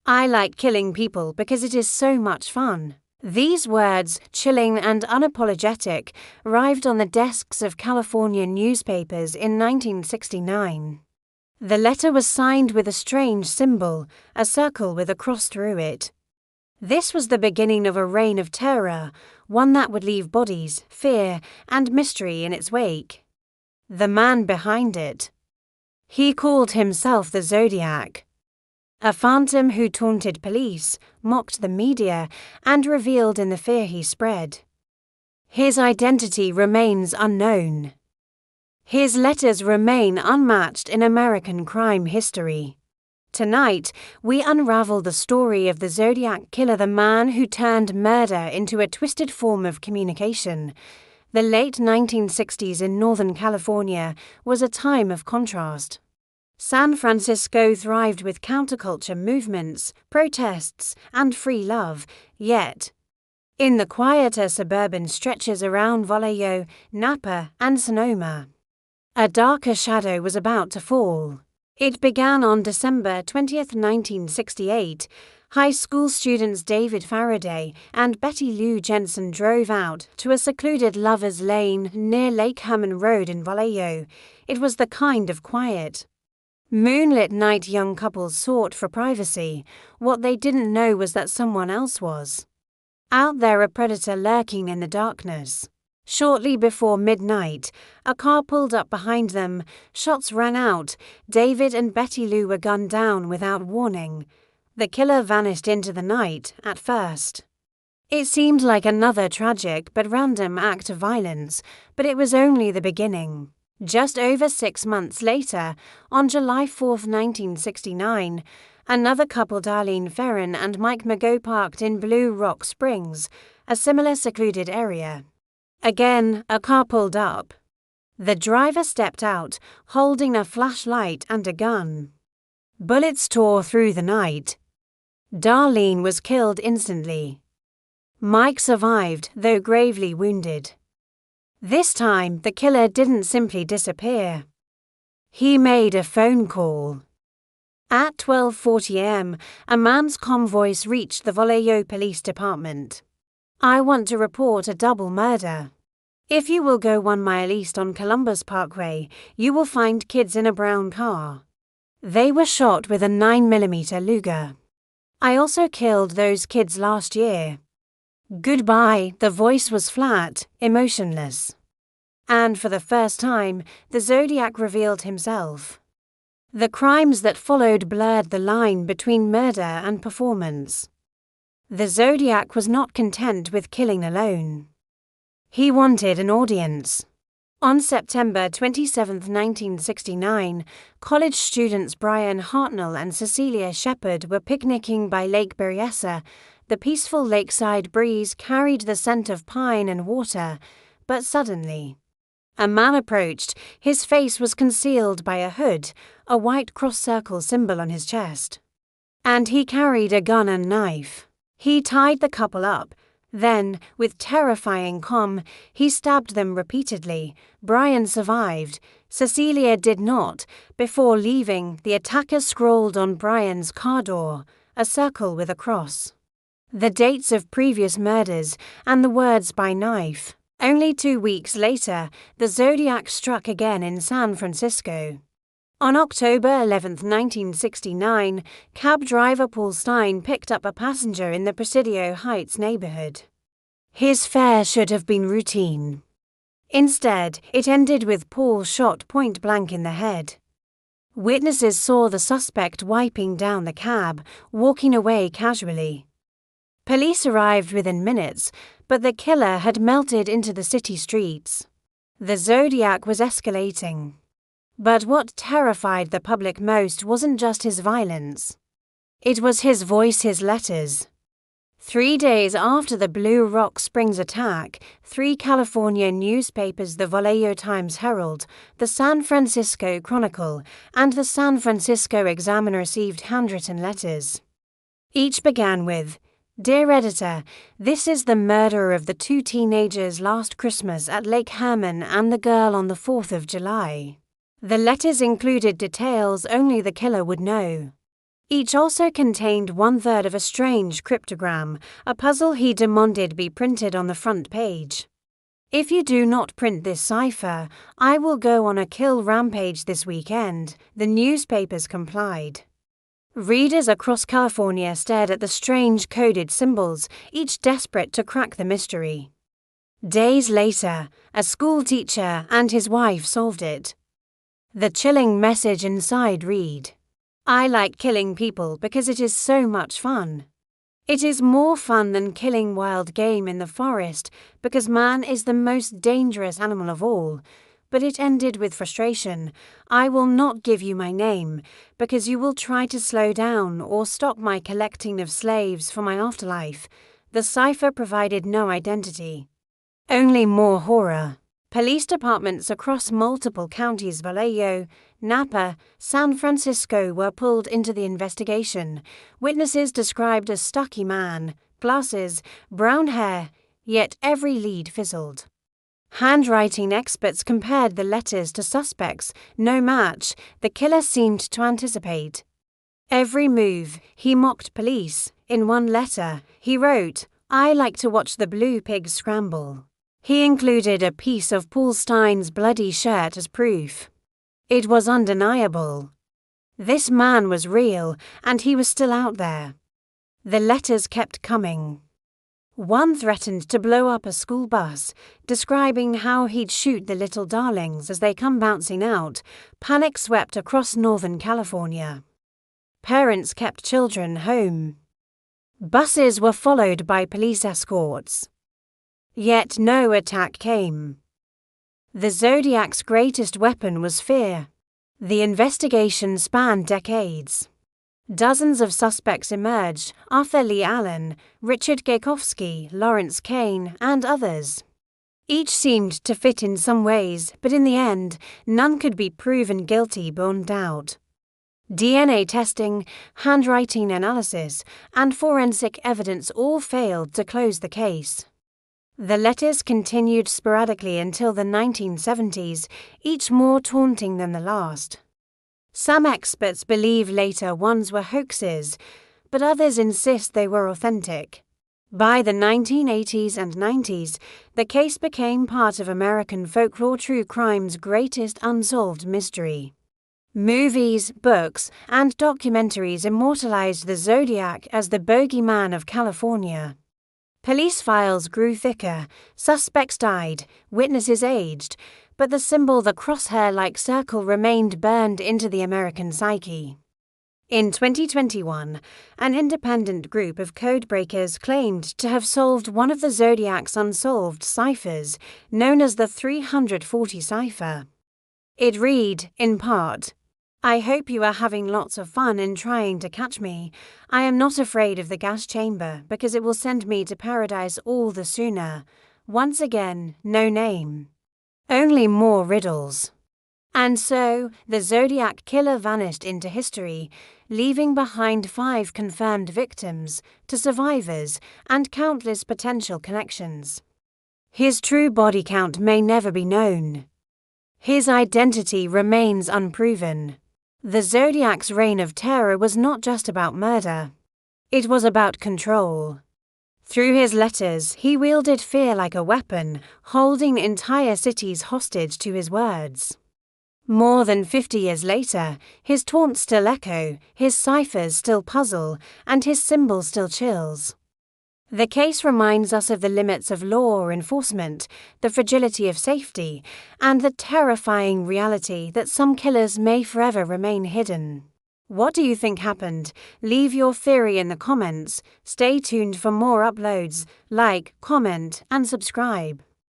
I like killing people because it is so much fun. These words, chilling and unapologetic, arrived on the desks of California newspapers in 1969. The letter was signed with a strange symbol, a circle with a cross through it. This was the beginning of a reign of terror, one that would leave bodies, fear, and mystery in its wake. The man behind it. He called himself the Zodiac. A phantom who taunted police, mocked the media, and reveled in the fear he spread. His identity remains unknown. His letters remain unmatched in American crime history. Tonight, we unravel the story of the Zodiac Killer, the man who turned murder into a twisted form of communication. The late 1960s in Northern California was a time of contrast. San Francisco thrived with counterculture movements, protests, and free love, yet, in the quieter suburban stretches around Vallejo, Napa, and Sonoma, a darker shadow was about to fall. It began on December 20, 1968. High school students David Faraday and Betty Lou Jensen drove out to a secluded lover's lane near Lake Herman Road in Vallejo. It was the kind of quiet, moonlit night young couples sought for privacy. What they didn't know was that someone else was out there, a predator lurking in the darkness. Shortly before midnight, a car pulled up behind them. Shots rang out. David and Betty Lou were gunned down without warning. The killer vanished into the night at first. It seemed like another tragic but random act of violence, but it was only the beginning. Just over 6 months later, on July 4, 1969, another couple, Darlene Ferrin and Mike Mago, parked in Blue Rock Springs, a similar secluded area. Again, a car pulled up. The driver stepped out, holding a flashlight and a gun. Bullets tore through the night. Darlene was killed instantly. Mike survived, though gravely wounded. This time, the killer didn't simply disappear. He made a phone call. At 12:40 a.m., a man's comm voice reached the Vallejo Police Department. "I want to report a double murder. If you will go 1 mile east on Columbus Parkway, you will find kids in a brown car. They were shot with a 9mm Luger. I also killed those kids last year." Goodbye. The voice was flat, emotionless. And for the first time, the Zodiac revealed himself. The crimes that followed blurred the line between murder and performance. The Zodiac was not content with killing alone. He wanted an audience. On September 27, 1969, college students Brian Hartnell and Cecilia Shepard were picnicking by Lake Berryessa. The peaceful lakeside breeze carried the scent of pine and water, but suddenly, a man approached. His face was concealed by a hood, a white cross-circle symbol on his chest. And he carried a gun and knife. He tied the couple up. Then, with terrifying calm, he stabbed them repeatedly. Brian survived. Cecilia did not. Before leaving, the attacker scrawled on Brian's car door, a circle with a cross, the dates of previous murders, and the words "by knife." Only 2 weeks later, the Zodiac struck again in San Francisco. On October 11, 1969, cab driver Paul Stein picked up a passenger in the Presidio Heights neighborhood. His fare should have been routine. Instead, it ended with Paul shot point blank in the head. Witnesses saw the suspect wiping down the cab, walking away casually. Police arrived within minutes, but the killer had melted into the city streets. The Zodiac was escalating. But what terrified the public most wasn't just his violence. It was his voice, his letters. 3 days after the Blue Rock Springs attack, 3 California newspapers, the Vallejo Times-Herald, the San Francisco Chronicle, and the San Francisco Examiner received handwritten letters. Each began with, "Dear Editor, this is the murderer of the 2 teenagers last Christmas at Lake Herman and the girl on the 4th of July. The letters included details only the killer would know. Each also contained 1/3 of a strange cryptogram, a puzzle he demanded be printed on the front page. "If you do not print this cipher, I will go on a kill rampage this weekend," the newspapers complied. Readers across California stared at the strange coded symbols, each desperate to crack the mystery. Days later, a school teacher and his wife solved it. The chilling message inside read, "I like killing people because it is so much fun. It is more fun than killing wild game in the forest because man is the most dangerous animal of all. But it ended with frustration. I will not give you my name because you will try to slow down or stop my collecting of slaves for my afterlife." The cipher provided no identity. Only more horror. Police departments across multiple counties, Vallejo, Napa, San Francisco, were pulled into the investigation. Witnesses described a stocky man, glasses, brown hair, yet every lead fizzled. Handwriting experts compared the letters to suspects. No match. The killer seemed to anticipate every move. He mocked police. In one letter, he wrote, "I like to watch the blue pigs scramble." He included a piece of Paul Stein's bloody shirt as proof. It was undeniable. This man was real, and he was still out there. The letters kept coming. One threatened to blow up a school bus, describing how he'd shoot the little darlings as they come bouncing out. Panic swept across Northern California. Parents kept children home. Buses were followed by police escorts. Yet no attack came. The Zodiac's greatest weapon was fear. The investigation spanned decades. Dozens of suspects emerged: Arthur Lee Allen, Richard Gajkowski, Lawrence Kane, and others. Each seemed to fit in some ways, but in the end, none could be proven guilty beyond doubt. DNA testing, handwriting analysis, and forensic evidence all failed to close the case. The letters continued sporadically until the 1970s, each more taunting than the last. Some experts believe later ones were hoaxes, but others insist they were authentic. By the 1980s and 90s, the case became part of American folklore true crime's greatest unsolved mystery. Movies, books, and documentaries immortalized the Zodiac as the bogeyman of California. Police files grew thicker, suspects died, witnesses aged, but the symbol, the crosshair-like circle, remained burned into the American psyche. In 2021, an independent group of codebreakers claimed to have solved one of the Zodiac's unsolved ciphers, known as the 340 cipher. It read, in part, "I hope you are having lots of fun in trying to catch me. I am not afraid of the gas chamber because it will send me to paradise all the sooner. Once again, no name. Only more riddles." And so, the Zodiac Killer vanished into history, leaving behind 5 confirmed victims, 2 survivors, and countless potential connections. His true body count may never be known. His identity remains unproven. The Zodiac's reign of terror was not just about murder. It was about control. Through his letters, he wielded fear like a weapon, holding entire cities hostage to his words. More than 50 years later, his taunts still echo, his ciphers still puzzle, and his symbol still chills. The case reminds us of the limits of law enforcement, the fragility of safety, and the terrifying reality that some killers may forever remain hidden. What do you think happened? Leave your theory in the comments. Stay tuned for more uploads. Like, comment, and subscribe.